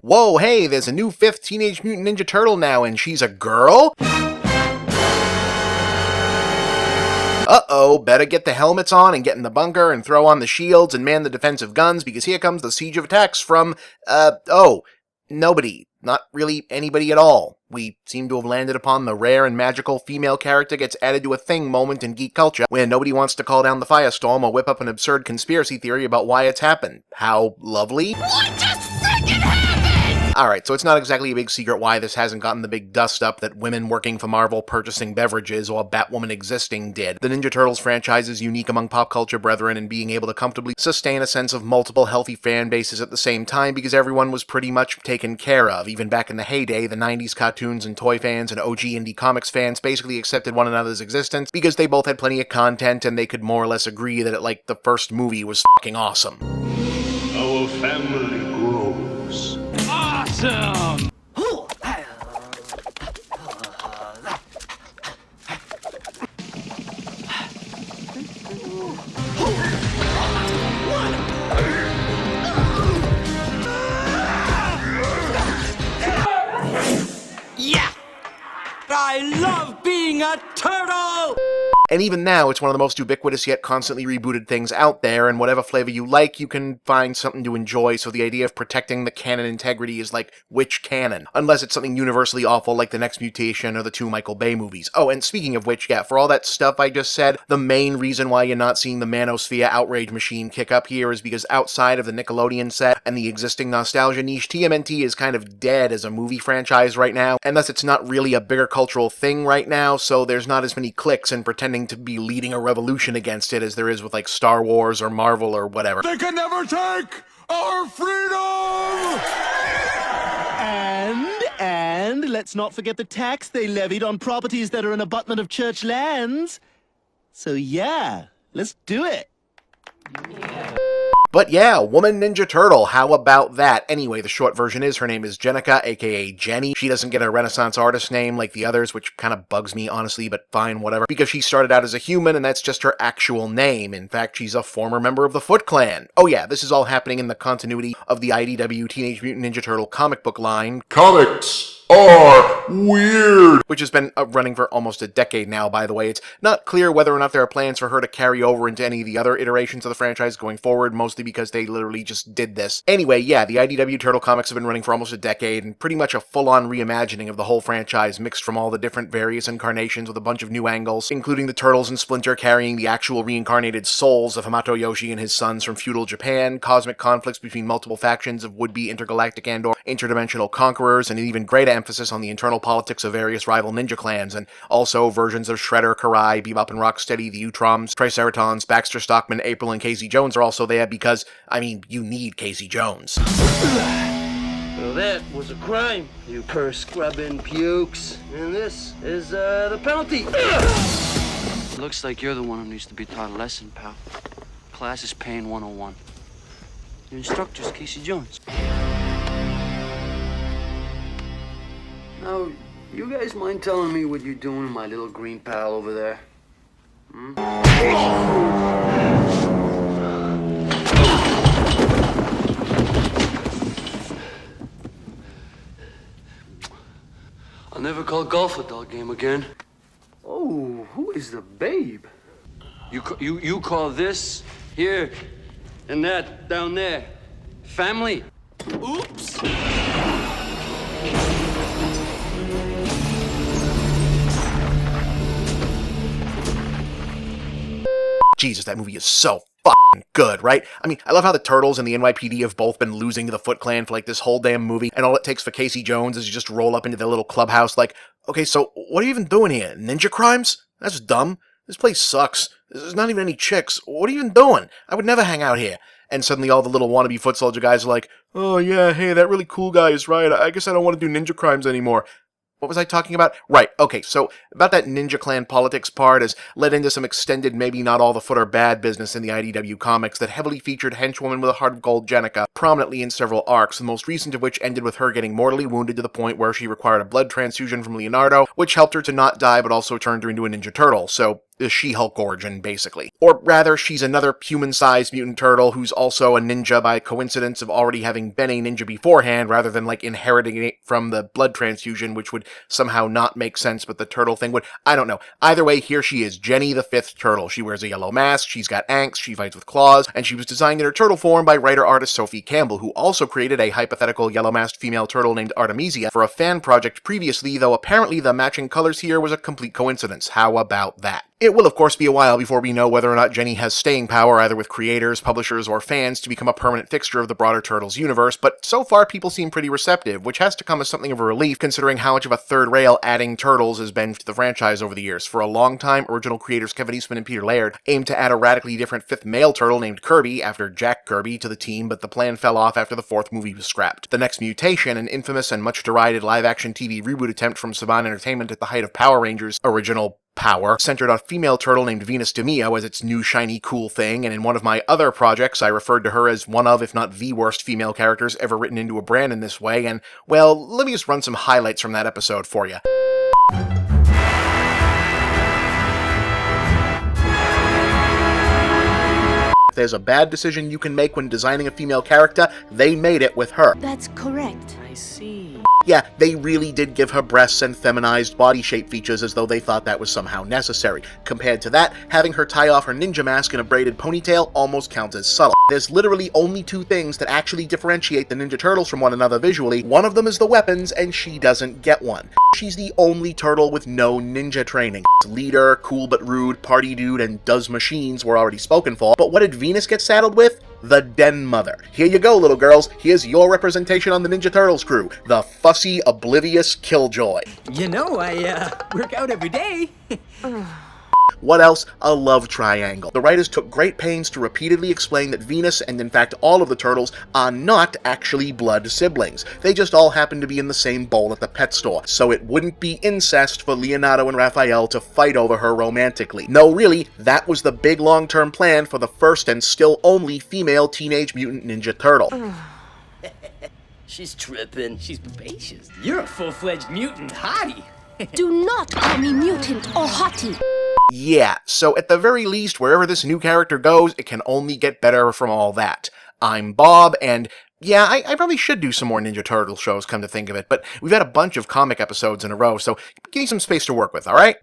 whoa, hey, there's a new 5th Teenage Mutant Ninja Turtle now, and she's a girl? Uh-oh, better get the helmets on and get in the bunker and throw on the shields and man the defensive guns, because here comes the siege of attacks from, nobody. Not really anybody at all. We seem to have landed upon the rare and magical female character gets added to a thing moment in geek culture, where nobody wants to call down the firestorm or whip up an absurd conspiracy theory about why it's happened. How lovely. What just freaking happened? Alright, so it's not exactly a big secret why this hasn't gotten the big dust-up that women working for Marvel purchasing beverages or Batwoman existing did. The Ninja Turtles franchise is unique among pop culture brethren in being able to comfortably sustain a sense of multiple healthy fan bases at the same time because everyone was pretty much taken care of. Even back in the heyday, the 90s cartoons and toy fans and OG indie comics fans basically accepted one another's existence because they both had plenty of content and they could more or less agree that the first movie was fucking awesome. Our family grows. Awesome! Yeah! I love being a turtle! And even now, it's one of the most ubiquitous yet constantly rebooted things out there, and whatever flavor you like, you can find something to enjoy, so the idea of protecting the canon integrity is like, which canon? Unless it's something universally awful like The Next Mutation or the 2 Michael Bay movies. Oh, and speaking of which, yeah, for all that stuff I just said, the main reason why you're not seeing the Manosphere outrage machine kick up here is because outside of the Nickelodeon set and the existing nostalgia niche, TMNT is kind of dead as a movie franchise right now, and thus it's not really a bigger cultural thing right now, so there's not as many clicks in pretending to be leading a revolution against it as there is with Star Wars or Marvel or whatever. They can never take our freedom! And let's not forget the tax they levied on properties that are an abutment of church lands. So yeah, let's do it. But yeah, Woman Ninja Turtle, how about that? Anyway, the short version is her name is Jennika, aka Jenny. She doesn't get a Renaissance artist name like the others, which kind of bugs me, honestly, but fine, whatever. Because she started out as a human, and that's just her actual name. In fact, she's a former member of the Foot Clan. Oh yeah, this is all happening in the continuity of the IDW Teenage Mutant Ninja Turtle comic book line. Comics are weird! Which has been running for almost a decade now, by the way. It's not clear whether or not there are plans for her to carry over into any of the other iterations of the franchise going forward, mostly because they literally just did this. Anyway, yeah, the IDW Turtle comics have been running for almost a decade, and pretty much a full-on reimagining of the whole franchise, mixed from all the different various incarnations with a bunch of new angles, including the Turtles and Splinter carrying the actual reincarnated souls of Hamato Yoshi and his sons from feudal Japan, cosmic conflicts between multiple factions of would-be intergalactic and/or interdimensional conquerors, and an even greater emphasis on the internal politics of various rival ninja clans, and also versions of Shredder, Karai, Bebop and Rocksteady, the Utroms, Triceratons, Baxter Stockman, April, and Casey Jones are also there because, you need Casey Jones. Well, that was a crime, you purse-scrubbing pukes. And this is, the penalty. Looks like you're the one who needs to be taught a lesson, pal. Class is paying 101. Your instructor's Casey Jones. Now, you guys mind telling me what you're doing with my little green pal over there? I'll never call golf a dull game again. Oh, who is the babe? You call this here and that down there family? Oops! Jesus, that movie is so fucking good, right? I love how the Turtles and the NYPD have both been losing to the Foot Clan for this whole damn movie, and all it takes for Casey Jones is you just roll up into their little clubhouse okay, so what are you even doing here? Ninja crimes? That's dumb. This place sucks. There's not even any chicks. What are you even doing? I would never hang out here. And suddenly all the little wannabe foot soldier guys are like, oh yeah, hey, that really cool guy is right. I guess I don't want to do ninja crimes anymore. What was I talking about? Right, okay, so about that Ninja Clan politics part has led into some extended maybe not all the foot are bad business in the IDW comics that heavily featured henchwoman with a heart of gold Jennika prominently in several arcs, the most recent of which ended with her getting mortally wounded to the point where she required a blood transfusion from Leonardo, which helped her to not die but also turned her into a Ninja Turtle. So She-Hulk origin, basically. Or rather, she's another human-sized mutant turtle who's also a ninja by coincidence of already having been a ninja beforehand, rather than, like, inheriting it from the blood transfusion, which would somehow not make sense, but the turtle thing would. I don't know. Either way, here she is, Jenny the Fifth Turtle. She wears a yellow mask, she's got angst, she fights with claws, and she was designed in her turtle form by writer-artist Sophie Campbell, who also created a hypothetical yellow-masked female turtle named Artemisia for a fan project previously, though apparently the matching colors here was a complete coincidence. How about that? It will, of course, be a while before we know whether or not Jenny has staying power either with creators, publishers, or fans to become a permanent fixture of the broader Turtles universe, but so far people seem pretty receptive, which has to come as something of a relief considering how much of a third rail adding Turtles has been to the franchise over the years. For a long time, original creators Kevin Eastman and Peter Laird aimed to add a radically different fifth male turtle named Kirby, after Jack Kirby, to the team, but the plan fell off after the fourth movie was scrapped. The Next Mutation, an infamous and much derided live-action TV reboot attempt from Saban Entertainment at the height of Power Rangers' original power, centered on a female turtle named Venus de Mio as its new shiny cool thing, and in one of my other projects I referred to her as one of, if not the worst female characters ever written into a brand in this way, and, well, let me just run some highlights from that episode for you. If there's a bad decision you can make when designing a female character, they made it with her. That's correct. I see. Yeah, they really did give her breasts and feminized body shape features as though they thought that was somehow necessary. Compared to that, having her tie off her ninja mask in a braided ponytail almost counts as subtle. There's literally only two things that actually differentiate the Ninja Turtles from one another visually. One of them is the weapons, and she doesn't get one. She's the only turtle with no ninja training. Leader, cool but rude, party dude, and does machines were already spoken for, but what did Venus get saddled with? The Den Mother. Here you go, little girls. Here's your representation on the Ninja Turtles crew. The fussy, oblivious Killjoy. You know, I work out every day. What else? A love triangle. The writers took great pains to repeatedly explain that Venus, and in fact all of the turtles, are not actually blood siblings. They just all happen to be in the same bowl at the pet store, so it wouldn't be incest for Leonardo and Raphael to fight over her romantically. No, really, that was the big long-term plan for the first and still only female Teenage Mutant Ninja Turtle. She's tripping. She's vivacious. You're a full-fledged mutant hottie. Do not call me mutant or hottie. Yeah, so at the very least, wherever this new character goes, it can only get better from all that. I'm Bob, and yeah, I probably should do some more Ninja Turtle shows, come to think of it, but we've had a bunch of comic episodes in a row, so give me some space to work with, alright?